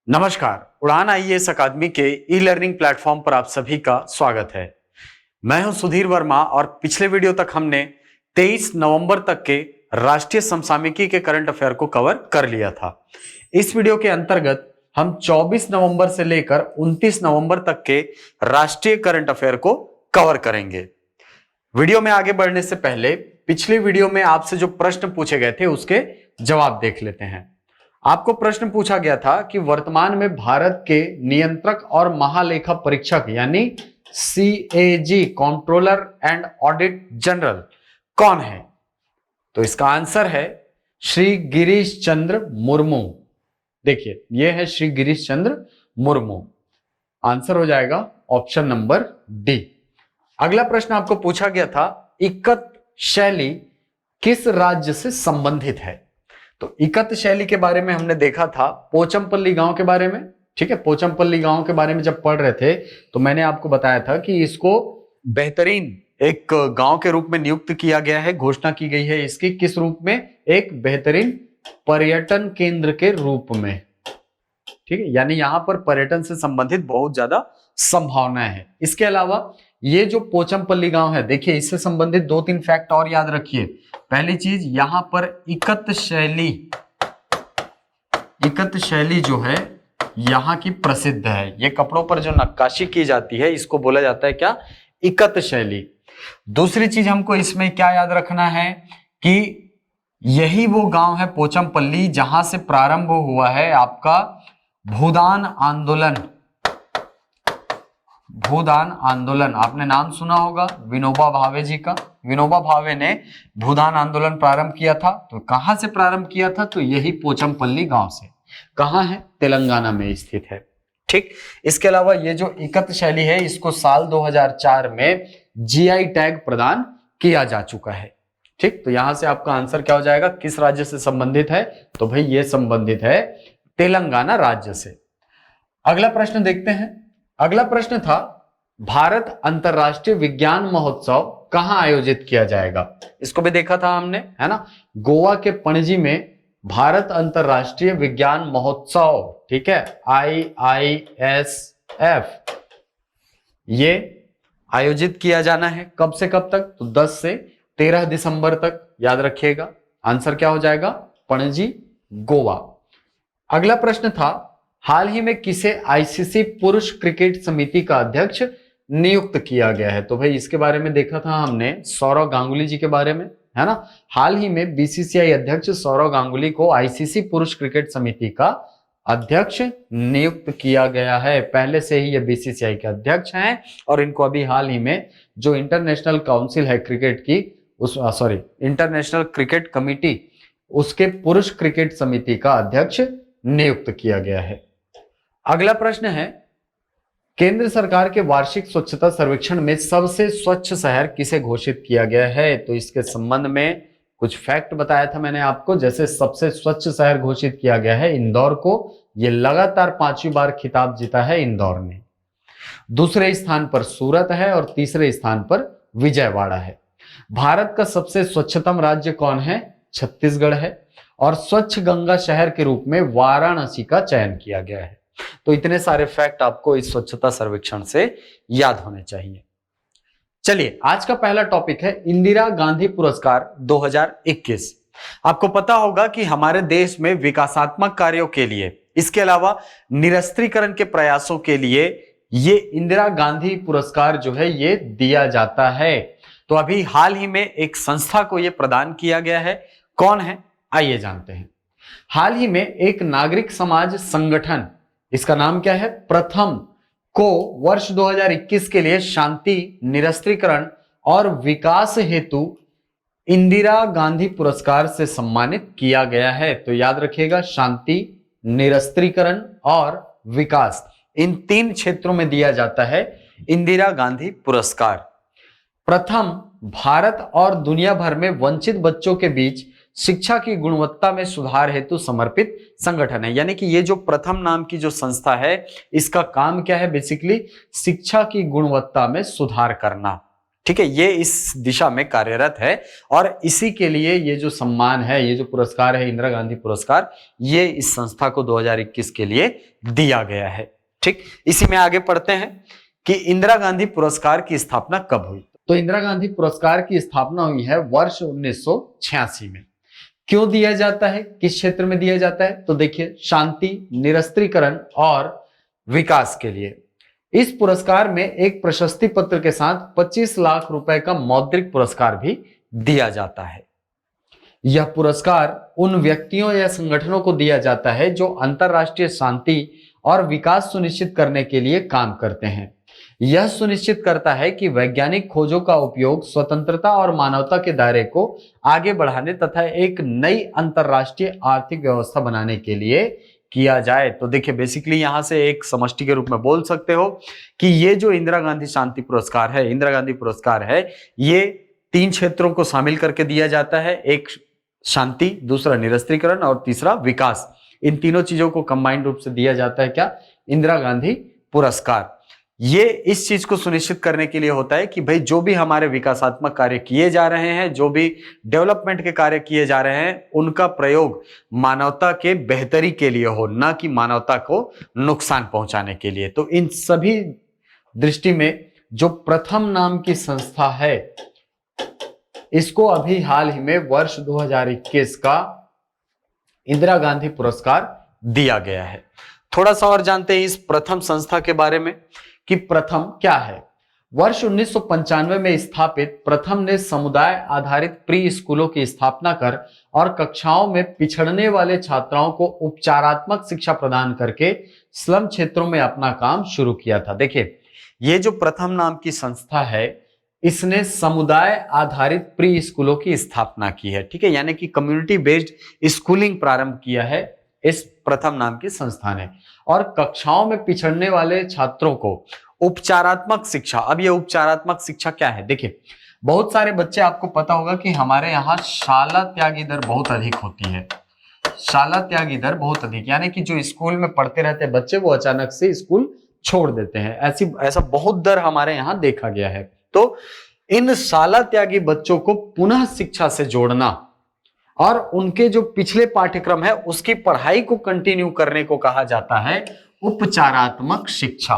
नमस्कार, उड़ान आईएएस अकादमी के ई लर्निंग प्लेटफॉर्म पर आप सभी का स्वागत है। मैं हूं सुधीर वर्मा और पिछले वीडियो तक हमने 23 नवंबर तक के राष्ट्रीय समसामयिकी के करंट अफेयर को कवर कर लिया था। इस वीडियो के अंतर्गत हम 24 नवंबर से लेकर 29 नवंबर तक के राष्ट्रीय करंट अफेयर को कवर करेंगे। वीडियो में आगे बढ़ने से पहले पिछली वीडियो में आपसे जो प्रश्न पूछे गए थे उसके जवाब देख लेते हैं। आपको प्रश्न पूछा गया था कि वर्तमान में भारत के नियंत्रक और महालेखा परीक्षक यानी CAG controller and audit general कौन है? तो इसका आंसर है श्री गिरीश चंद्र मुर्मू। देखिए, यह है श्री गिरीश चंद्र मुर्मू। आंसर हो जाएगा ऑप्शन नंबर डी। अगला प्रश्न आपको पूछा गया था, इकत शैली किस राज्य से संबंधित है? तो इकत शैली के बारे में हमने देखा था पोचमपल्ली गांव के बारे में। ठीक है, पोचमपल्ली गांव के बारे में जब पढ़ रहे थे तो मैंने आपको बताया था कि इसको बेहतरीन एक गांव के रूप में नियुक्त किया गया है। घोषणा की गई है इसकी किस रूप में? एक बेहतरीन पर्यटन केंद्र के रूप में। ठीक है, यानी यहां पर पर्यटन से संबंधित बहुत ज्यादा संभावनाएं है। इसके अलावा ये जो पोचमपल्ली गांव है, देखिए इससे संबंधित 2-3 फैक्ट और याद रखिए। पहली चीज, यहां पर इकत शैली जो है यहां की प्रसिद्ध है। ये कपड़ों पर जो नक्काशी की जाती है इसको बोला जाता है क्या? इकत शैली। दूसरी चीज हमको इसमें क्या याद रखना है कि यही वो गांव है पोचमपल्ली जहां से प्रारंभ हुआ है आपका भूदान आंदोलन। आपने नाम सुना होगा विनोबा भावे जी का। विनोबा भावे ने भूदान आंदोलन प्रारंभ किया था। तो कहां से प्रारंभ किया था? तो यही पोचमपल्ली गांव से। कहां है? तेलंगाना में स्थित है। ठीक, इसके अलावा ये जो इकत शैली है इसको साल 2004 में GI टैग प्रदान किया जा चुका है। ठीक, तो यहां से आपका आंसर क्या हो जाएगा? किस राज्य से संबंधित है? तो भाई ये संबंधित है तेलंगाना राज्य से। अगला प्रश्न देखते हैं। अगला प्रश्न था, भारत अंतरराष्ट्रीय विज्ञान महोत्सव कहां आयोजित किया जाएगा? इसको भी देखा था हमने, है ना? गोवा के पणजी में भारत अंतरराष्ट्रीय विज्ञान महोत्सव, ठीक है, IISF, ये आयोजित किया जाना है। कब से कब तक? तो 10 से 13 दिसंबर तक। याद रखिएगा, आंसर क्या हो जाएगा? पणजी, गोवा। अगला प्रश्न था, हाल ही में किसे ICC पुरुष क्रिकेट समिति का अध्यक्ष नियुक्त किया गया है? तो भाई इसके बारे में देखा था हमने सौरव गांगुली जी के बारे में, है ना? हाल ही में BCCI अध्यक्ष सौरव गांगुली को ICC पुरुष क्रिकेट समिति का अध्यक्ष नियुक्त किया गया है। पहले से ही ये BCCI के अध्यक्ष हैं और इनको अभी हाल ही में जो इंटरनेशनल काउंसिल है क्रिकेट की, इंटरनेशनल क्रिकेट कमिटी, उसके पुरुष क्रिकेट समिति का अध्यक्ष नियुक्त किया गया है। अगला प्रश्न है, केंद्र सरकार के वार्षिक स्वच्छता सर्वेक्षण में सबसे स्वच्छ शहर किसे घोषित किया गया है? तो इसके संबंध में कुछ फैक्ट बताया था मैंने आपको। जैसे सबसे स्वच्छ शहर घोषित किया गया है इंदौर को। ये लगातार 5वीं बार खिताब जीता है इंदौर ने। दूसरे स्थान पर सूरत है और तीसरे स्थान पर विजयवाड़ा है। भारत का सबसे स्वच्छतम राज्य कौन है? छत्तीसगढ़ है। और स्वच्छ गंगा शहर के रूप में वाराणसी का चयन किया गया है। तो इतने सारे फैक्ट आपको इस स्वच्छता सर्वेक्षण से याद होने चाहिए। चलिए, आज का पहला टॉपिक है इंदिरा गांधी पुरस्कार 2021। आपको पता होगा कि हमारे देश में विकासात्मक कार्यों के लिए, इसके अलावा निरस्त्रीकरण के प्रयासों के लिए ये इंदिरा गांधी पुरस्कार जो है ये दिया जाता है। तो अभी हाल ही में एक संस्था को ये प्रदान किया गया है। कौन है? आइए जानते हैं। हाल ही में एक नागरिक समाज संगठन, इसका नाम क्या है? प्रथम, को वर्ष 2021 के लिए शांति, निरस्त्रीकरण और विकास हेतु इंदिरा गांधी पुरस्कार से सम्मानित किया गया है। तो याद रखिएगा, शांति, निरस्त्रीकरण और विकास, इन 3 क्षेत्रों में दिया जाता है इंदिरा गांधी पुरस्कार। प्रथम, भारत और दुनिया भर में वंचित बच्चों के बीच शिक्षा की गुणवत्ता में सुधार हेतु समर्पित संगठन है। यानी कि ये जो प्रथम नाम की जो संस्था है, इसका काम क्या है? बेसिकली शिक्षा की गुणवत्ता में सुधार करना। ठीक है, ये इस दिशा में कार्यरत है और इसी के लिए ये जो सम्मान है, ये जो पुरस्कार है इंदिरा गांधी पुरस्कार, ये इस संस्था को 2021 के लिए दिया गया है। ठीक, इसी में आगे पढ़ते हैं कि इंदिरा गांधी पुरस्कार की स्थापना कब हुई। तो इंदिरा गांधी पुरस्कार की स्थापना हुई है वर्ष 1986 में। क्यों दिया जाता है, किस क्षेत्र में दिया जाता है, तो देखिए शांति, निरस्त्रीकरण और विकास के लिए। इस पुरस्कार में एक प्रशस्ति पत्र के साथ 25 लाख रुपए का मौद्रिक पुरस्कार भी दिया जाता है। यह पुरस्कार उन व्यक्तियों या संगठनों को दिया जाता है जो अंतरराष्ट्रीय शांति और विकास सुनिश्चित करने के लिए काम करते हैं। यह सुनिश्चित करता है कि वैज्ञानिक खोजों का उपयोग स्वतंत्रता और मानवता के दायरे को आगे बढ़ाने तथा एक नई अंतरराष्ट्रीय आर्थिक व्यवस्था बनाने के लिए किया जाए। तो देखिए बेसिकली यहां से एक समष्टि के रूप में बोल सकते हो कि ये जो इंदिरा गांधी शांति पुरस्कार है, इंदिरा गांधी पुरस्कार है, ये 3 क्षेत्रों को शामिल करके दिया जाता है। एक शांति, दूसरा निरस्त्रीकरण और तीसरा विकास। इन तीनों चीजों को कंबाइंड रूप से दिया जाता है क्या, इंदिरा गांधी पुरस्कार। ये इस चीज को सुनिश्चित करने के लिए होता है कि भाई जो भी हमारे विकासात्मक कार्य किए जा रहे हैं, जो भी डेवलपमेंट के कार्य किए जा रहे हैं, उनका प्रयोग मानवता के बेहतरी के लिए हो, ना कि मानवता को नुकसान पहुंचाने के लिए। तो इन सभी दृष्टि में जो प्रथम नाम की संस्था है, इसको अभी हाल ही में वर्ष 2021 का इंदिरा गांधी पुरस्कार दिया गया है। थोड़ा सा और जानते हैं इस प्रथम संस्था के बारे में कि प्रथम क्या है। वर्ष 1995 में स्थापित प्रथम ने समुदाय आधारित प्री स्कूलों की स्थापना कर और कक्षाओं में पिछड़ने वाले छात्राओं को उपचारात्मक शिक्षा प्रदान करके स्लम क्षेत्रों में अपना काम शुरू किया था। देखिए ये जो प्रथम नाम की संस्था है, इसने समुदाय आधारित प्री स्कूलों की स्थापना की है। ठीक है, यानी कि कम्युनिटी बेस्ड स्कूलिंग प्रारंभ किया है इस प्रथम नाम की संस्था ने, और कक्षाओं में पिछड़ने वाले छात्रों को उपचारात्मक शिक्षा। अब ये उपचारात्मक शिक्षा क्या है, देखिए बहुत सारे बच्चे, आपको पता होगा कि हमारे यहाँ शाला त्यागी दर बहुत अधिक होती है। शाला त्यागी दर बहुत अधिक, यानी कि जो स्कूल में पढ़ते रहते बच्चे वो अचानक से स्कूल छोड़ देते हैं। ऐसा बहुत दर हमारे यहाँ देखा गया है। तो इन शाला त्यागी बच्चों को पुनः शिक्षा से जोड़ना और उनके जो पिछले पाठ्यक्रम है उसकी पढ़ाई को कंटिन्यू करने को कहा जाता है उपचारात्मक शिक्षा।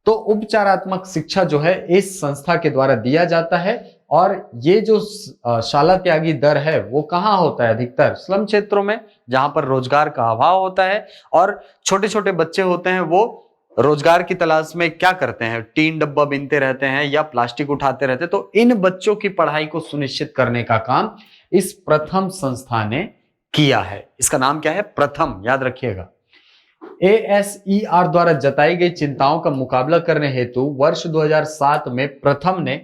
तो उपचारात्मक शिक्षा जो है इस संस्था के द्वारा दिया जाता है, और ये जो शाला त्यागी दर है वो कहाँ होता है, अधिकतर स्लम क्षेत्रों में, जहां पर रोजगार का अभाव होता है और छोटे छोटे बच्चे होते हैं वो रोजगार की तलाश में क्या करते हैं, टीन डब्बा बीनते रहते हैं या प्लास्टिक उठाते रहते हैं। तो इन बच्चों की पढ़ाई को सुनिश्चित करने का काम इस प्रथम संस्था ने किया है। इसका नाम क्या है, प्रथम, याद रखिएगा। ASER द्वारा जताई गई चिंताओं का मुकाबला करने हेतु वर्ष 2007 में प्रथम ने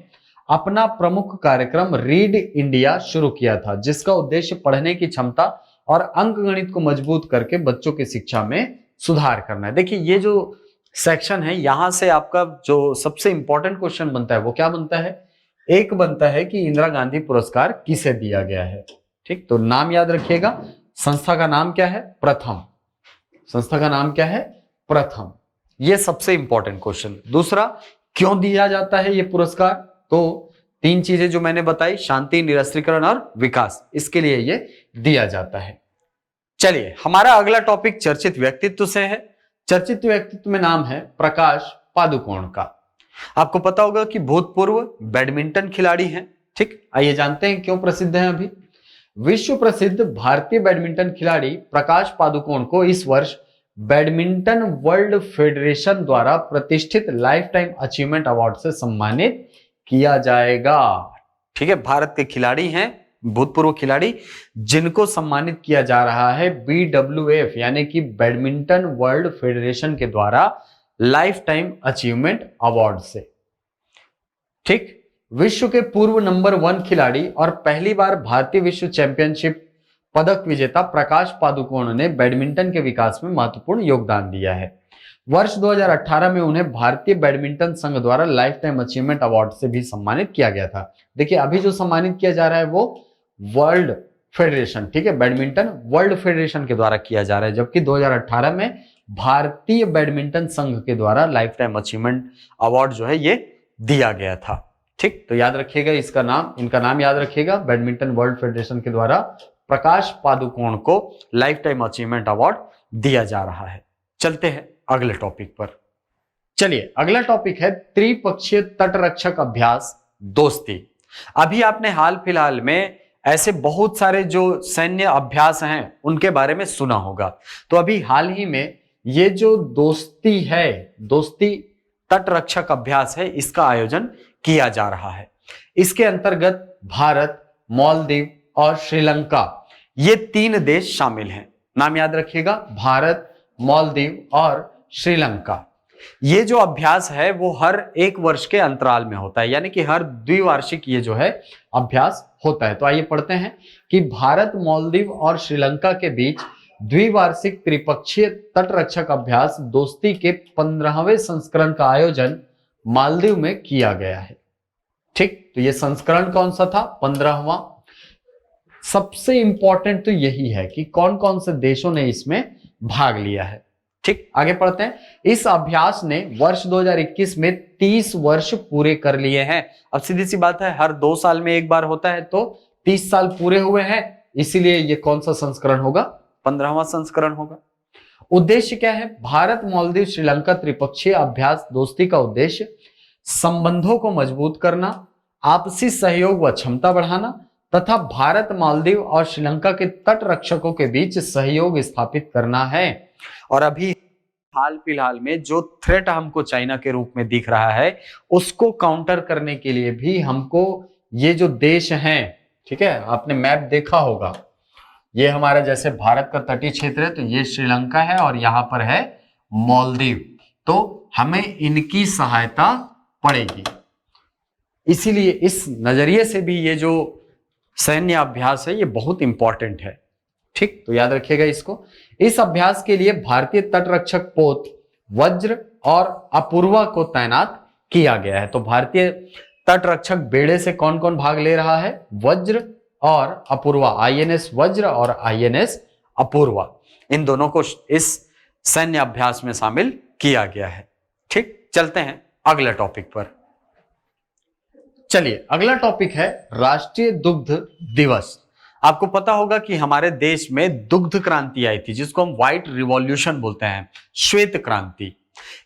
अपना प्रमुख कार्यक्रम रीड इंडिया शुरू किया था, जिसका उद्देश्य पढ़ने की क्षमता और अंकगणित को मजबूत करके बच्चों की शिक्षा में सुधार करना है। देखिए ये जो सेक्शन है, यहां से आपका जो सबसे इंपॉर्टेंट क्वेश्चन बनता है वो क्या बनता है, एक बनता है कि इंदिरा गांधी पुरस्कार किसे दिया गया है। ठीक, तो नाम याद रखिएगा, संस्था का नाम क्या है, प्रथम। संस्था का नाम क्या है, प्रथम। ये सबसे इंपॉर्टेंट क्वेश्चन। दूसरा, क्यों दिया जाता है ये पुरस्कार, तो 3 चीजें जो मैंने बताई, शांति, निरस्त्रीकरण और विकास, इसके लिए ये दिया जाता है। चलिए हमारा अगला टॉपिक चर्चित व्यक्तित्व से है। चर्चित व्यक्तित्व में नाम है प्रकाश पादुकोण का। आपको पता होगा कि भूतपूर्व बैडमिंटन खिलाड़ी हैं। ठीक, आइए जानते हैं क्यों प्रसिद्ध हैं। अभी विश्व प्रसिद्ध भारतीय बैडमिंटन खिलाड़ी प्रकाश पादुकोण को इस वर्ष बैडमिंटन वर्ल्ड फेडरेशन द्वारा प्रतिष्ठित लाइफ टाइम अचीवमेंट अवार्ड से सम्मानित किया जाएगा। ठीक है, भारत के खिलाड़ी हैं, भूतपूर्व खिलाड़ी, जिनको सम्मानित किया जा रहा है BWF यानी कि बैडमिंटन वर्ल्ड फेडरेशन के द्वारा लाइफ टाइम अचीवमेंट अवार्ड से। ठीक, विश्व के पूर्व नंबर 1 खिलाड़ी और पहली बार भारतीय विश्व चैंपियनशिप पदक विजेता प्रकाश पादुकोण ने बैडमिंटन के विकास में महत्वपूर्ण योगदान दिया है। वर्ष 2018 में उन्हें भारतीय बैडमिंटन संघ द्वारा लाइफ टाइम अचीवमेंट अवार्ड से भी सम्मानित किया गया था। देखिए अभी जो सम्मानित किया जा रहा है वो वर्ल्ड फेडरेशन, ठीक है, बैडमिंटन वर्ल्ड फेडरेशन के द्वारा किया जा रहा है, जबकि 2018 में भारतीय बैडमिंटन संघ के द्वारा लाइफ टाइम अचीवमेंट अवार्ड जो है ये दिया गया था। ठीक, तो याद रखिएगा इसका नाम, इनका नाम याद रखिएगा। बैडमिंटन वर्ल्ड फेडरेशन के द्वारा प्रकाश पादुकोण को लाइफ टाइम अचीवमेंट अवार्ड दिया जा रहा है। चलते हैं अगले टॉपिक पर। चलिए, अगला टॉपिक है त्रिपक्षीय तटरक्षक अभ्यास दोस्ती। अभी आपने हाल फिलहाल में ऐसे बहुत सारे जो सैन्य अभ्यास हैं उनके बारे में सुना होगा। तो अभी हाल ही में ये जो दोस्ती है, दोस्ती तटरक्षक अभ्यास है, इसका आयोजन किया जा रहा है। इसके अंतर्गत भारत, मालदीव और श्रीलंका, ये 3 देश शामिल हैं। नाम याद रखिएगा, भारत, मालदीव और श्रीलंका। ये जो अभ्यास है वो हर 1 वर्ष के अंतराल में होता है, यानी कि हर द्विवार्षिक ये जो है अभ्यास होता है। तो आइए पढ़ते हैं कि भारत, मालदीव और श्रीलंका के बीच द्विवार्षिक त्रिपक्षीय तटरक्षक अभ्यास दोस्ती के 15वें संस्करण का आयोजन मालदीव में किया गया है। ठीक, तो ये संस्करण कौन सा था? 15वां। सबसे इंपॉर्टेंट तो यही है कि कौन कौन से देशों ने इसमें भाग लिया है। ठीक, आगे पढ़ते हैं। इस अभ्यास ने वर्ष 2021 में 30 वर्ष पूरे कर लिए हैं। अब सीधी सी बात है, हर 2 साल में एक बार होता है, तो 30 साल पूरे हुए हैं, इसीलिए ये कौन सा संस्करण होगा? 15वां संस्करण होगा। उद्देश्य क्या है? भारत, मालदीव, श्रीलंका त्रिपक्षीय अभ्यास दोस्ती का उद्देश्य संबंधों को मजबूत करना, आपसी सहयोग व क्षमता बढ़ाना तथा भारत, मालदीव और श्रीलंका के तट रक्षकों के बीच सहयोग स्थापित करना है। और अभी हाल फिलहाल में जो थ्रेट हमको चाइना के रूप में दिख रहा है, उसको काउंटर करने के लिए भी हमको ये जो देश हैं, ठीक है, आपने मैप देखा होगा, ये हमारा जैसे भारत का तटीय क्षेत्र है, तो ये श्रीलंका है और यहां पर है मालदीव, तो हमें इनकी सहायता पड़ेगी। इसीलिए इस नजरिए से भी ये जो सैन्य अभ्यास है ये बहुत इंपॉर्टेंट है। ठीक, तो याद रखिएगा इसको। इस अभ्यास के लिए भारतीय तटरक्षक पोत, वज्र और अपूर्वा को तैनात किया गया है। तो भारतीय तटरक्षक बेड़े से कौन कौन भाग ले रहा है? वज्र और अपूर्वा, आईएनएस वज्र और आईएनएस अपूर्वा, इन दोनों को इस सैन्य अभ्यास में शामिल किया गया है। ठीक, चलते हैं अगले टॉपिक पर। चलिए, अगला टॉपिक है राष्ट्रीय दुग्ध दिवस। आपको पता होगा कि हमारे देश में दुग्ध क्रांति आई थी, जिसको हम व्हाइट रिवॉल्यूशन बोलते हैं, श्वेत क्रांति।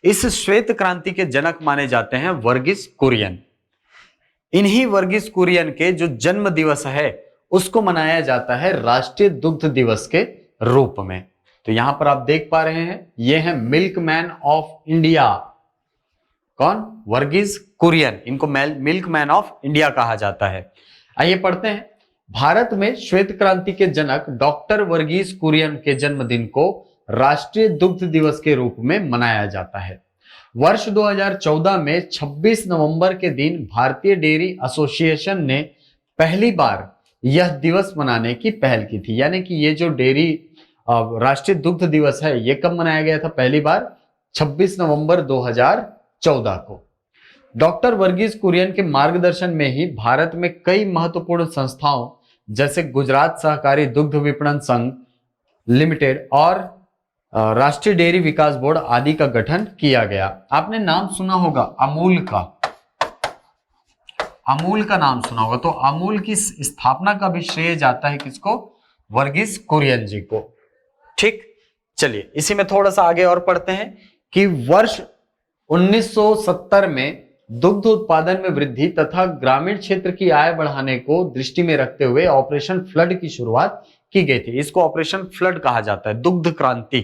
इस श्वेत क्रांति के जनक माने जाते हैं वर्गीस कुरियन। इन्हीं वर्गीस कुरियन के जो जन्म दिवस है उसको मनाया जाता है राष्ट्रीय दुग्ध दिवस के रूप में। तो यहां पर आप देख पा रहे हैं, ये है मिल्कमैन ऑफ इंडिया। कौन? वर्गीस कुरियन। इनको मिल्कमैन ऑफ इंडिया कहा जाता है। आइए पढ़ते हैं। भारत में श्वेत क्रांति के जनक डॉक्टर वर्गीस कुरियन के जन्मदिन को राष्ट्रीय दुग्ध दिवस के रूप में मनाया जाता है। वर्ष 2014 में 26 नवंबर के दिन भारतीय डेयरी एसोसिएशन ने पहली बार यह दिवस मनाने की पहल की थी। यानी कि ये जो डेयरी राष्ट्रीय दुग्ध दिवस है ये कब मनाया गया था? पहली बार 26 नवंबर 2014 को। डॉक्टर वर्गीस कुरियन के मार्गदर्शन में ही भारत में कई महत्वपूर्ण संस्थाओं जैसे गुजरात सहकारी दुग्ध विपणन संघ लिमिटेड और राष्ट्रीय डेयरी विकास बोर्ड आदि का गठन किया गया। आपने नाम सुना होगा अमूल का, अमूल का नाम सुना होगा। तो अमूल की स्थापना का भी श्रेय जाता है किसको? वर्गीस कुरियन जी को। ठीक, चलिए इसी में थोड़ा सा आगे और पढ़ते हैं कि वर्ष 1970 में दुग्ध उत्पादन में वृद्धि तथा ग्रामीण क्षेत्र की आय बढ़ाने को दृष्टि में रखते हुए ऑपरेशन फ्लड की शुरुआत की गई थी। इसको ऑपरेशन फ्लड कहा जाता है, दुग्ध क्रांति।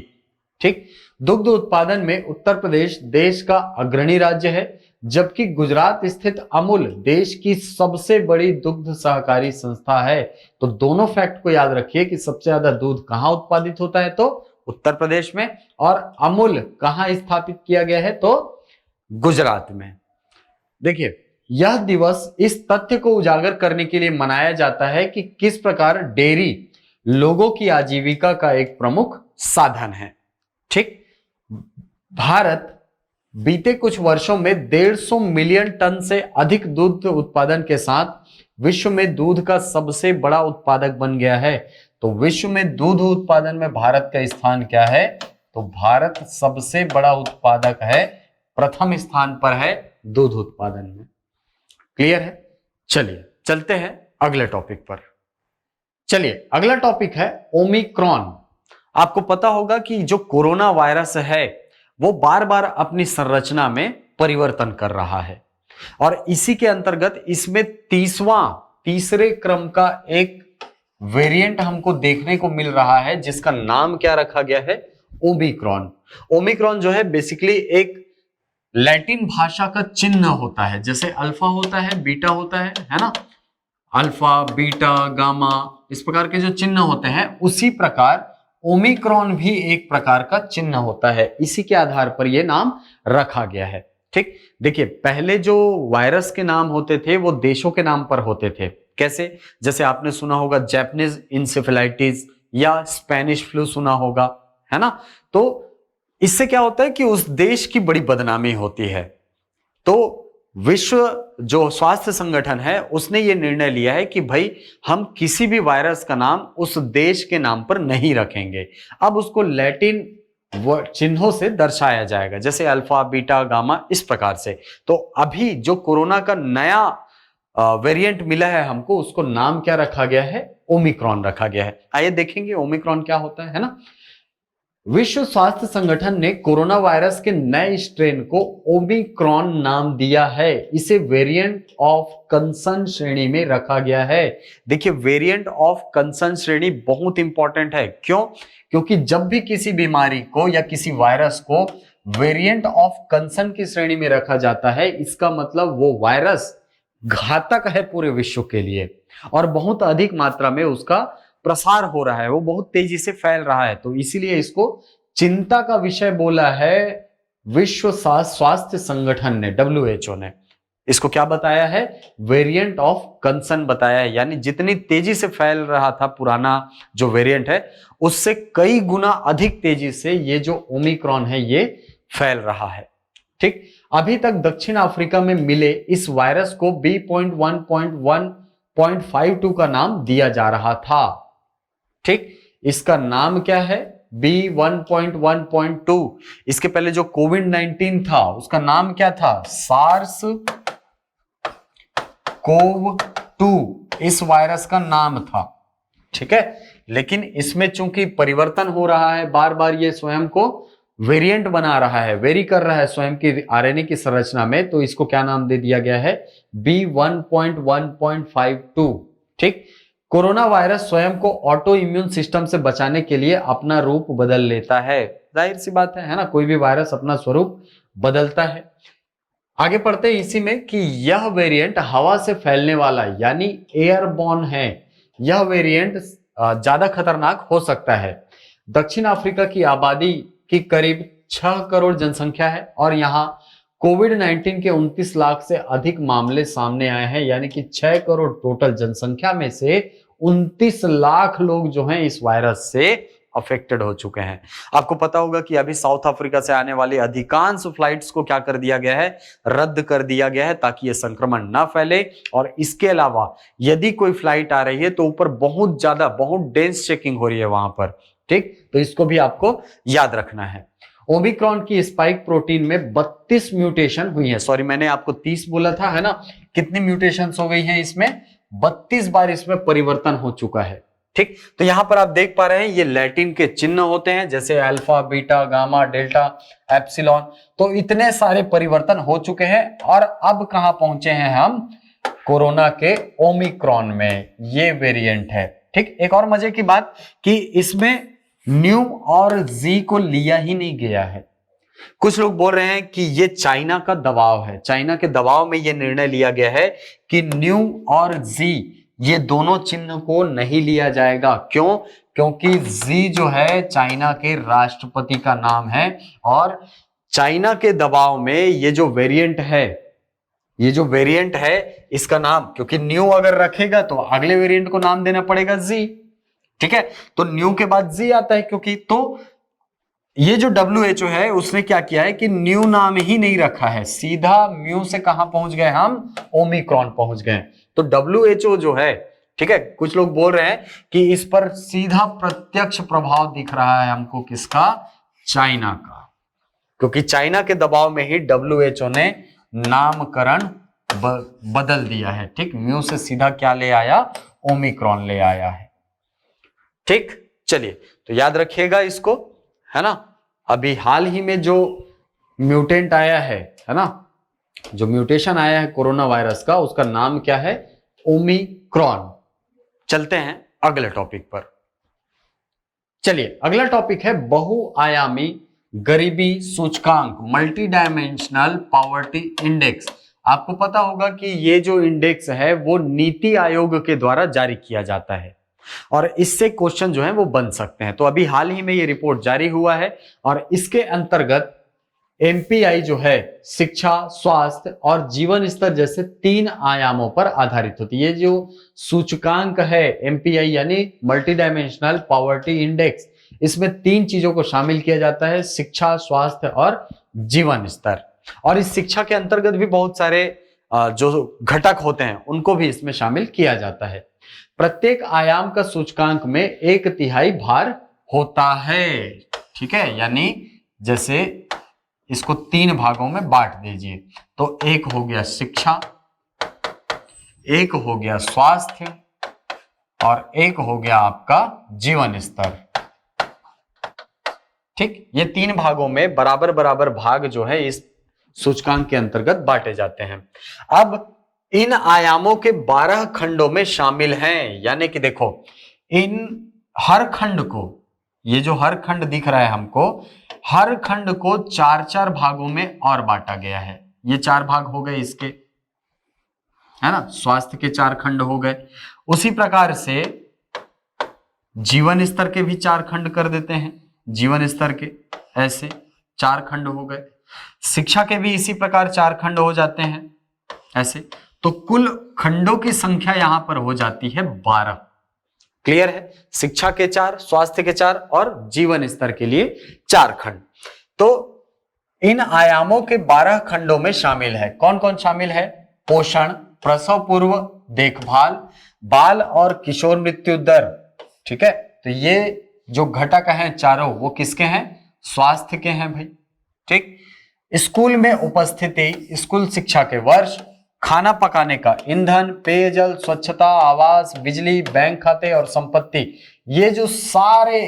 ठीक, दुग्ध उत्पादन में उत्तर प्रदेश देश का अग्रणी राज्य है, जबकि गुजरात स्थित अमूल देश की सबसे बड़ी दुग्ध सहकारी संस्था है। तो दोनों फैक्ट को याद रखिए कि सबसे ज्यादा दूध कहां उत्पादित होता है? तो उत्तर प्रदेश में। और अमूल कहां स्थापित किया गया है? तो गुजरात में। देखिए, यह दिवस इस तथ्य को उजागर करने के लिए मनाया जाता है कि किस प्रकार डेयरी लोगों की आजीविका का एक प्रमुख साधन है। ठीक, भारत बीते कुछ वर्षों में 150 मिलियन टन से अधिक दूध उत्पादन के साथ विश्व में दूध का सबसे बड़ा उत्पादक बन गया है। तो विश्व में दूध उत्पादन में भारत का स्थान क्या है? तो भारत सबसे बड़ा उत्पादक है, प्रथम स्थान पर है दूध उत्पादन में। क्लियर है? चलिए चलते हैं अगले टॉपिक पर। चलिए अगला टॉपिक है ओमिक्रॉन। आपको पता होगा कि जो कोरोना वायरस है वो बार बार अपनी संरचना में परिवर्तन कर रहा है और इसी के अंतर्गत इसमें तीसरे क्रम का एक वेरिएंट हमको देखने को मिल रहा है जिसका नाम क्या रखा गया है? ओमिक्रॉन। ओमिक्रॉन जो है बेसिकली एक लैटिन भाषा का चिन्ह होता है, जैसे अल्फा होता है, बीटा होता है ना, अल्फा, बीटा, गामा, इस प्रकार के जो चिन्ह होते हैं उसी प्रकार ओमिक्रॉन भी एक प्रकार का चिन्ह होता है। इसी के आधार पर यह नाम रखा गया है। ठीक, देखिए पहले जो वायरस के नाम होते थे वो देशों के नाम पर होते थे। कैसे? जैसे आपने सुना होगा जैपनीज इंसेफेलाइटिस या स्पेनिश फ्लू सुना होगा, है ना। तो इससे क्या होता है कि उस देश की बड़ी बदनामी होती है। तो विश्व जो स्वास्थ्य संगठन है उसने ये निर्णय लिया है कि भाई हम किसी भी वायरस का नाम उस देश के नाम पर नहीं रखेंगे, अब उसको लैटिन चिन्हों से दर्शाया जाएगा, जैसे अल्फा, बीटा, गामा, इस प्रकार से। तो अभी जो कोरोना का नया वेरिएंट मिला है हमको, उसको नाम क्या रखा गया है? ओमिक्रॉन रखा गया है। आइए देखेंगे ओमिक्रॉन क्या होता है ना। विश्व स्वास्थ्य संगठन ने कोरोना वायरस के नए स्ट्रेन को ओमिक्रॉन नाम दिया है। इसे वेरिएंट ऑफ कंसर्न श्रेणी में रखा गया है। देखिए वेरिएंट ऑफ कंसर्न श्रेणी बहुत इंपॉर्टेंट है। क्यों? क्योंकि जब भी किसी बीमारी को या किसी वायरस को वेरिएंट ऑफ कंसर्न की श्रेणी में रखा जाता है, इसका मतलब वो वायरस घातक है पूरे विश्व के लिए और बहुत अधिक मात्रा में उसका प्रसार हो रहा है, वो बहुत तेजी से फैल रहा है। तो इसीलिए इसको चिंता का विषय बोला है विश्व स्वास्थ्य संगठन ने, WHO ने। इसको क्या बताया है? वेरिएंट ऑफ कंसर्न बताया है। यानी जितनी तेजी से फैल रहा था पुराना जो वेरिएंट है उससे कई गुना अधिक तेजी से ये जो ओमिक्रॉन है ये फैल रहा है। ठीक, अभी तक दक्षिण अफ्रीका में मिले इस वायरस को B.1.1.52 का नाम दिया जा रहा था। ठीक, इसका नाम क्या है? B.1.1.2। इसके पहले जो कोविड-19 था उसका नाम क्या था? सार्स कोव-2 इस वायरस का नाम था। ठीक है, लेकिन इसमें चूंकि परिवर्तन हो रहा है, बार बार ये स्वयं को वेरिएंट बना रहा है, वेरी कर रहा है स्वयं की आरएनए की संरचना में, तो इसको क्या नाम दे दिया गया है? B.1.1.52। ठीक, कोरोना वायरस स्वयं को ऑटो इम्यून सिस्टम से बचाने के लिए अपना रूप बदल लेता है। जाहिर सी बात है ना, कोई भी वायरस अपना स्वरूप बदलता है। आगे पढ़ते हैं इसी में कि यह वेरिएंट हवा से फैलने वाला यानी एयरबॉर्न है। यह वेरिएंट ज्यादा खतरनाक हो सकता है। दक्षिण अफ्रीका की आबादी की करीब 6 करोड़ जनसंख्या है और यहाँ कोविड-19 के 29 लाख से अधिक मामले सामने आए हैं। यानी कि 6 करोड़ टोटल जनसंख्या में से 29 लाख लोग जो हैं इस वायरस से अफेक्टेड हो चुके हैं। आपको पता होगा कि अभी साउथ अफ्रीका से आने वाली अधिकांश फ्लाइट्स को क्या कर दिया गया है? रद्द कर दिया गया है ताकि यह संक्रमण ना फैले। और इसके अलावा यदि कोई फ्लाइट आ रही है तो ऊपर बहुत डेंस चेकिंग हो रही है वहां पर। ठीक, तो इसको भी आपको याद रखना है। ओमिक्रॉन की स्पाइक प्रोटीन में 32 म्यूटेशन हुई है। सॉरी, मैंने आपको 30 बोला था, है ना। कितनी म्यूटेशंस हो गई हैं इसमें? 32 बार इसमें परिवर्तन हो चुका है। ठीक, तो यहां पर आप देख पा रहे हैं ये लैटिन के चिन्ह होते हैं, जैसे alpha, beta, gamma, delta, epsilon. तो इतने सारे परिवर्तन हो चुके हैं और अब कहां पहुंचे हैं हम? कोरोना के ओमिक्रॉन में ये वेरिएंट है। ठीक, एक और मजे की बात कि इसमें न्यू और जी को लिया ही नहीं गया है। कुछ लोग बोल रहे हैं कि ये चाइना का दबाव है, चाइना के दबाव में यह निर्णय लिया गया है कि न्यू और जी ये दोनों चिन्ह को नहीं लिया जाएगा। क्यों? क्योंकि जी जो है चाइना के राष्ट्रपति का नाम है और चाइना के दबाव में ये जो वेरिएंट है इसका नाम, क्योंकि न्यू अगर रखेगा तो अगले वेरिएंट को नाम देना पड़ेगा जी। ठीक है, तो न्यू के बाद जी आता है, क्योंकि तो ये जो WHO है उसने क्या किया है कि न्यू नाम ही नहीं रखा है, सीधा म्यू से कहां पहुंच गए हम? ओमिक्रॉन पहुंच गए। तो WHO जो है, ठीक है, कुछ लोग बोल रहे हैं कि इस पर सीधा प्रत्यक्ष प्रभाव दिख रहा है हमको, किसका? चाइना का, क्योंकि चाइना के दबाव में ही WHO ने नामकरण बदल दिया है। ठीक, म्यू से सीधा क्या ले आया, ओमिक्रॉन ले आया है। ठीक, चलिए तो याद रखिएगा इसको, है ना। अभी हाल ही में जो म्यूटेंट आया है ना, जो म्यूटेशन आया है कोरोना वायरस का, उसका नाम क्या है, ओमिक्रॉन। चलते हैं अगले टॉपिक पर। चलिए अगला टॉपिक है बहुआयामी गरीबी सूचकांक, मल्टी डायमेंशनल पॉवर्टी इंडेक्स। आपको पता होगा कि ये जो इंडेक्स है वो नीति आयोग के द्वारा जारी किया जाता है और इससे क्वेश्चन जो है वो बन सकते हैं। तो अभी हाल ही में ये रिपोर्ट जारी हुआ है और इसके अंतर्गत एमपीआई जो है शिक्षा, स्वास्थ्य और जीवन स्तर जैसे 3 आयामों पर आधारित होती है। ये जो सूचकांक है एमपीआई यानी मल्टी डायमेंशनल पॉवर्टी इंडेक्स, इसमें 3 चीजों को शामिल किया जाता है, शिक्षा, स्वास्थ्य और जीवन स्तर। और इस शिक्षा के अंतर्गत भी बहुत सारे जो घटक होते हैं उनको भी इसमें शामिल किया जाता है। प्रत्येक आयाम का सूचकांक में 1/3 भार होता है। ठीक है, यानी जैसे इसको 3 भागों में बांट दीजिए, तो एक हो गया शिक्षा, एक हो गया स्वास्थ्य और एक हो गया आपका जीवन स्तर। ठीक, ये 3 भागों में बराबर बराबर भाग जो है इस सूचकांक के अंतर्गत बांटे जाते हैं। अब इन आयामों के 12 खंडों में शामिल हैं, यानी कि देखो इन हर खंड को, ये जो हर खंड दिख रहा है हमको, हर खंड को 4-4 भागों में और बांटा गया है। ये 4 भाग हो गए इसके, है ना, स्वास्थ्य के 4 खंड हो गए। उसी प्रकार से जीवन स्तर के भी 4 खंड कर देते हैं, जीवन स्तर के ऐसे 4 खंड हो गए। शिक्षा के भी इसी प्रकार 4 खंड हो जाते हैं ऐसे। तो कुल खंडों की संख्या यहां पर हो जाती है 12। क्लियर है, शिक्षा के 4, स्वास्थ्य के 4 और जीवन स्तर के लिए 4 खंड। तो इन आयामों के 12 खंडों में शामिल है, कौन कौन शामिल है, पोषण, प्रसव पूर्व देखभाल, बाल और किशोर मृत्यु दर। ठीक है, तो ये जो घटक हैं चारों वो किसके हैं, स्वास्थ्य के हैं भाई। ठीक, स्कूल में उपस्थिति, स्कूल शिक्षा के वर्ष, खाना पकाने का ईंधन, पेयजल, स्वच्छता, आवास, बिजली, बैंक खाते और संपत्ति, ये जो सारे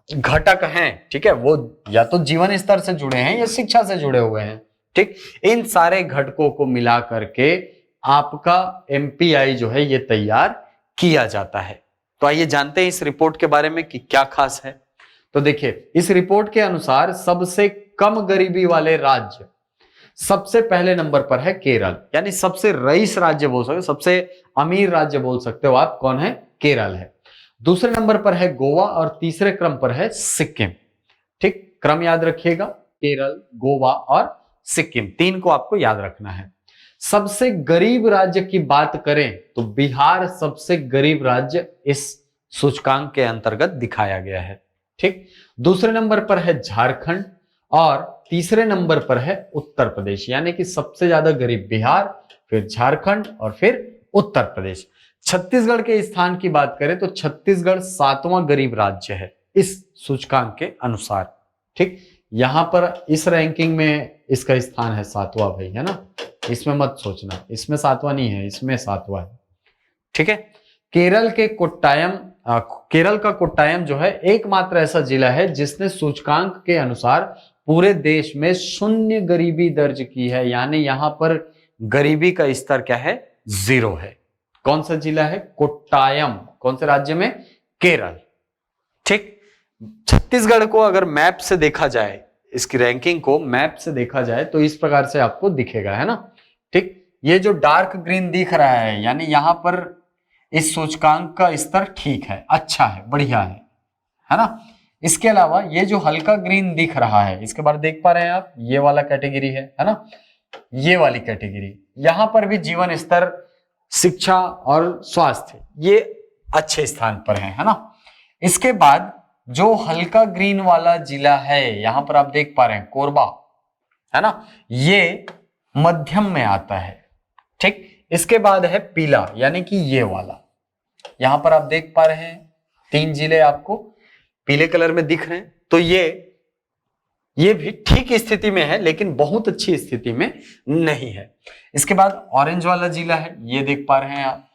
घटक हैं, ठीक है, वो या तो जीवन स्तर से जुड़े हैं या शिक्षा से जुड़े हुए हैं। ठीक, इन सारे घटकों को मिला करके आपका एमपीआई जो है ये तैयार किया जाता है। तो आइए जानते हैं इस रिपोर्ट के बारे में कि क्या खास है। तो देखिए इस रिपोर्ट के अनुसार सबसे कम गरीबी वाले राज्य, सबसे पहले नंबर पर है केरल, यानी सबसे रईस राज्य बोल सकते हो, सबसे अमीर राज्य बोल सकते हो आप, कौन है, केरल है। दूसरे नंबर पर है गोवा और तीसरे क्रम पर है सिक्किम। ठीक, क्रम याद रखिएगा, केरल, गोवा और सिक्किम, 3 को आपको याद रखना है। सबसे गरीब राज्य की बात करें तो बिहार सबसे गरीब राज्य इस सूचकांक के अंतर्गत दिखाया गया है। ठीक, दूसरे नंबर पर है झारखंड और तीसरे नंबर पर है उत्तर प्रदेश, यानी कि सबसे ज्यादा गरीब बिहार, फिर झारखंड और फिर उत्तर प्रदेश। छत्तीसगढ़ के स्थान की बात करें तो छत्तीसगढ़ 7वां गरीब राज्य है इस सूचकांक के अनुसार। ठीक, यहां पर इस रैंकिंग में इसका स्थान है 7वां भाई, है ना, इसमें मत सोचना, इसमें 7वां नहीं है, इसमें 7वां है। ठीक है, केरल के कोट्टायम, केरल का कोट्टायम जो है एकमात्र ऐसा जिला है जिसने सूचकांक के अनुसार पूरे देश में 0 गरीबी दर्ज की है, यानी यहां पर गरीबी का स्तर क्या है, 0 है। कौन सा जिला है, कोट्टायम, कौन से राज्य में, केरल। ठीक, छत्तीसगढ़ को अगर मैप से देखा जाए, इसकी रैंकिंग को मैप से देखा जाए तो इस प्रकार से आपको दिखेगा, है ना। ठीक, ये जो डार्क ग्रीन दिख रहा है यानी यहां पर इस सूचकांक का स्तर ठीक है, अच्छा है, बढ़िया है ना। इसके अलावा ये जो हल्का ग्रीन दिख रहा है, इसके बाद देख पा रहे हैं आप, ये वाला कैटेगरी है ना, ये वाली कैटेगरी, यहां पर भी जीवन स्तर, शिक्षा और स्वास्थ्य ये अच्छे स्थान पर है ना। इसके बाद जो हल्का ग्रीन वाला जिला है, यहां पर आप देख पा रहे हैं कोरबा, है ना, ये मध्यम में आता है। ठीक, इसके बाद है पीला, यानी कि ये वाला, यहां पर आप देख पा रहे हैं 3 जिले आपको पीले कलर में दिख रहे हैं, तो ये ये भी ठीक स्थिति में है लेकिन बहुत अच्छी स्थिति में नहीं है। इसके बाद ऑरेंज वाला जिला है, ये देख पा रहे हैं आप,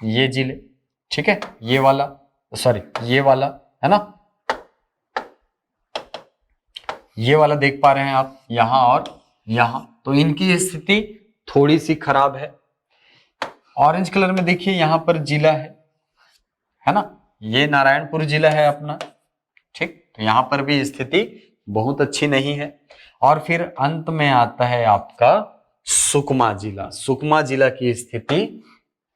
ये जिले, ठीक है, ये वाला, सॉरी ये वाला है ना, ये वाला देख पा रहे हैं आप यहां और यहां, तो इनकी स्थिति थोड़ी सी खराब है। ऑरेंज कलर में देखिए यहां पर जिला है ना, ये नारायणपुर जिला है अपना, ठीक, तो यहां पर भी स्थिति बहुत अच्छी नहीं है। और फिर अंत में आता है आपका सुकमा जिला। सुकमा जिला की स्थिति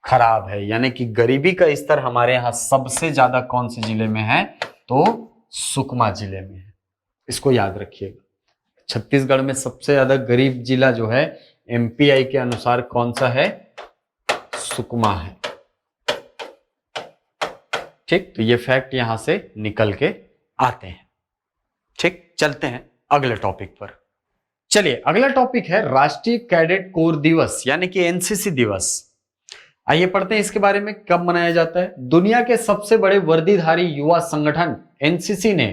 खराब है, यानी कि गरीबी का स्तर हमारे यहाँ सबसे ज्यादा कौन से जिले में है, तो सुकमा जिले में है, इसको याद रखिएगा। छत्तीसगढ़ में सबसे ज्यादा गरीब जिला जो है एमपीआई के अनुसार कौन सा है, सुकमा है, ठीक, तो ये फैक्ट यहां से निकल के आते हैं। ठीक, चलते हैं अगले टॉपिक पर। चलिए अगला टॉपिक है राष्ट्रीय कैडेट कोर दिवस यानी कि एनसीसी दिवस। आइए पढ़ते हैं इसके बारे में, कब मनाया जाता है। दुनिया के सबसे बड़े वर्दीधारी युवा संगठन एनसीसी ने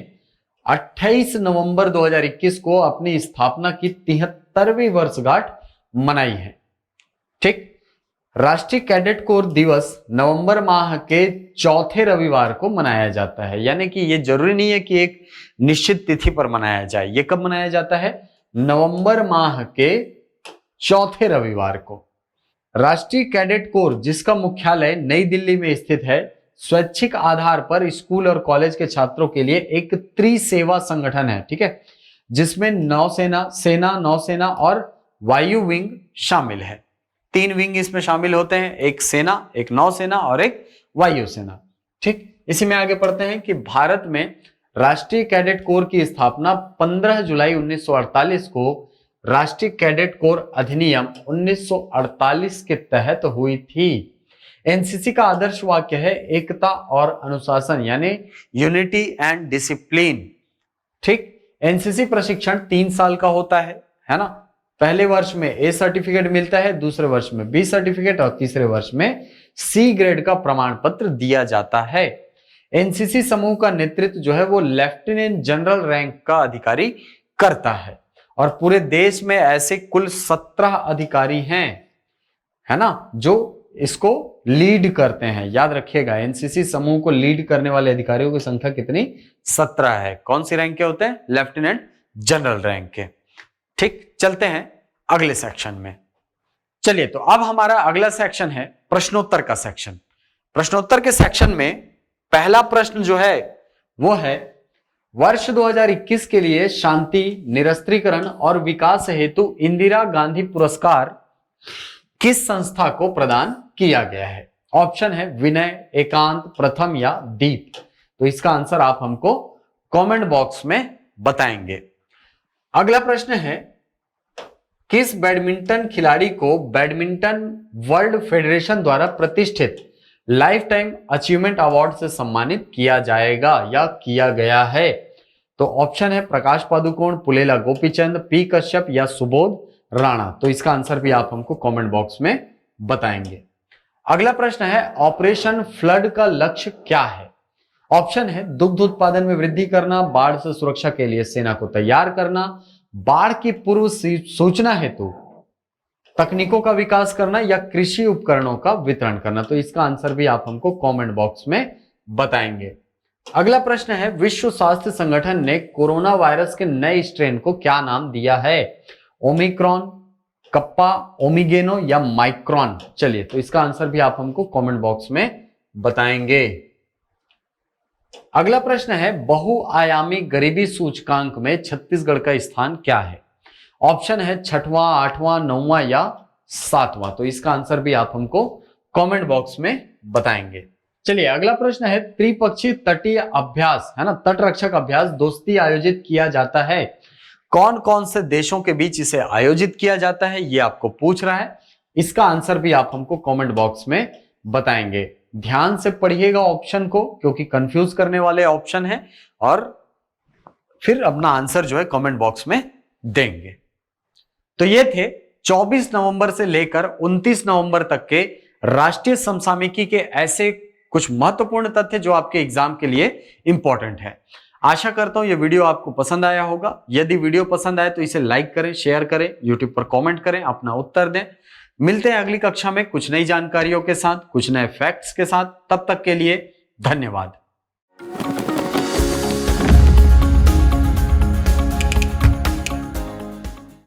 28 नवंबर 2021 को अपनी स्थापना की 73वीं वर्षगांठ मनाई है। ठीक, राष्ट्रीय कैडेट कोर दिवस नवंबर माह के चौथे रविवार को मनाया जाता है, यानी कि ये जरूरी नहीं है कि एक निश्चित तिथि पर मनाया जाए। ये कब मनाया जाता है, नवंबर माह के चौथे रविवार को। राष्ट्रीय कैडेट कोर जिसका मुख्यालय नई दिल्ली में स्थित है, स्वैच्छिक आधार पर स्कूल और कॉलेज के छात्रों के लिए एक त्रिसेवा संगठन है, ठीक है, जिसमें नौसेना, सेना, नौसेना और वायु विंग शामिल है। 3 विंग इसमें शामिल होते हैं, एक सेना, एक नौसेना और एक वायुसेना। ठीक, इसी में आगे पढ़ते हैं कि भारत में राष्ट्रीय कैडेट कोर की स्थापना 15 जुलाई 1948 को राष्ट्रीय कैडेट कोर अधिनियम 1948 के तहत हुई थी। एनसीसी का आदर्श वाक्य है एकता और अनुशासन, यानी यूनिटी एंड डिसिप्लिन। ठीक, एनसीसी प्रशिक्षण 3 साल का होता है ना। पहले वर्ष में ए सर्टिफिकेट मिलता है, दूसरे वर्ष में बी सर्टिफिकेट और तीसरे वर्ष में सी ग्रेड का प्रमाण पत्र दिया जाता है। एनसीसी समूह का नेतृत्व जो है वो लेफ्टिनेंट जनरल रैंक का अधिकारी करता है और पूरे देश में ऐसे कुल 17 अधिकारी हैं, है ना, जो इसको लीड करते हैं। याद रखिएगा, एनसीसी समूह को लीड करने वाले अधिकारियों की संख्या कितनी, 17 है। कौन सी रैंक के होते हैं, लेफ्टिनेंट जनरल रैंक के। ठीक, चलते हैं अगले सेक्शन में। चलिए, तो अब हमारा अगला सेक्शन है प्रश्नोत्तर का सेक्शन। प्रश्नोत्तर के सेक्शन में पहला प्रश्न जो है वो है, वर्ष 2021 के लिए शांति, निरस्त्रीकरण और विकास हेतु इंदिरा गांधी पुरस्कार किस संस्था को प्रदान किया गया है। ऑप्शन है विनय, एकांत, प्रथम या दीप। तो इसका आंसर आप हमको कमेंट बॉक्स में बताएंगे। अगला प्रश्न है, किस बैडमिंटन खिलाड़ी को बैडमिंटन वर्ल्ड फेडरेशन द्वारा प्रतिष्ठित लाइफ टाइम अचीवमेंट अवार्ड से सम्मानित किया जाएगा या किया गया है। तो ऑप्शन है प्रकाश पादुकोण, पुलेला गोपीचंद, पी कश्यप या सुबोध राणा। तो इसका आंसर भी आप हमको कमेंट बॉक्स में बताएंगे। अगला प्रश्न है, ऑपरेशन फ्लड का लक्ष्य क्या है। ऑप्शन है दुग्ध उत्पादन में वृद्धि करना, बाढ़ से सुरक्षा के लिए सेना को तैयार करना, बाढ़ की पूर्व सूचना हेतु तकनीकों का विकास करना या कृषि उपकरणों का वितरण करना। तो इसका आंसर भी आप हमको कमेंट बॉक्स में बताएंगे। अगला प्रश्न है, विश्व स्वास्थ्य संगठन ने कोरोना वायरस के नए स्ट्रेन को क्या नाम दिया है। ओमिक्रॉन, कप्पा, ओमिगेनो या माइक्रॉन। चलिए, तो इसका आंसर भी आप हमको कमेंट बॉक्स में बताएंगे। अगला प्रश्न है, बहुआयामी गरीबी सूचकांक में छत्तीसगढ़ का स्थान क्या है। ऑप्शन है 6वां, 8वां, 9वां या 7वां। तो इसका आंसर भी आप हमको कमेंट बॉक्स में बताएंगे। चलिए, अगला प्रश्न है, त्रिपक्षीय तटीय अभ्यास, है ना, तटरक्षक अभ्यास दोस्ती आयोजित किया जाता है। कौन कौन से देशों के बीच इसे आयोजित किया जाता है, ये आपको पूछ रहा है। इसका आंसर भी आप हमको कमेंट बॉक्स में बताएंगे। ध्यान से पढ़िएगा ऑप्शन को, क्योंकि कंफ्यूज करने वाले ऑप्शन है, और फिर अपना आंसर जो है कमेंट बॉक्स में देंगे। तो ये थे 24 नवंबर से लेकर 29 नवंबर तक के राष्ट्रीय समसामयिकी के ऐसे कुछ महत्वपूर्ण तथ्य जो आपके एग्जाम के लिए इंपॉर्टेंट है। आशा करता हूं ये वीडियो आपको पसंद आया होगा। यदि वीडियो पसंद आए तो इसे लाइक करें, शेयर करें, यूट्यूब पर कमेंट करें, अपना उत्तर दें। मिलते हैं अगली कक्षा में कुछ नई जानकारियों के साथ, कुछ नए फैक्ट्स के साथ। तब तक के लिए धन्यवाद।